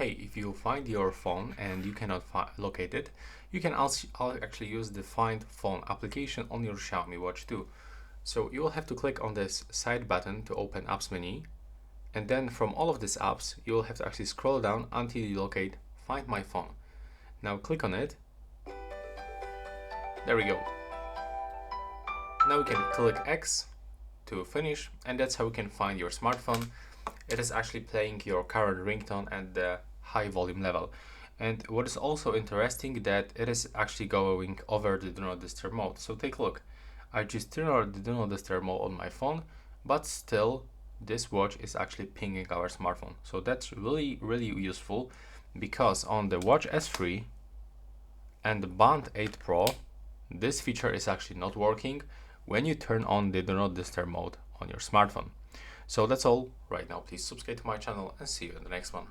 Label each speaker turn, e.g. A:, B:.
A: hey, if you find your phone and you cannot locate it, you can also actually use the Find Phone application on your Xiaomi Watch too. So you will have to click on this side button to open apps menu, and then from all of these apps you will have to actually scroll down until you locate Find My Phone. Now click on it. There we go. Now we can click X to finish, and that's how you can find your smartphone. It is actually playing your current ringtone at the high volume level. And what is also interesting, that it is actually going over the do not disturb mode. So take a look. I just turned on the do not disturb mode on my phone, but still this watch is actually pinging our smartphone. So that's really useful, because on the Watch S3 and the Band 8 Pro, this feature is actually not working when you turn on the do not disturb mode on your smartphone. So that's all right now. Please subscribe to my channel and see you in the next one.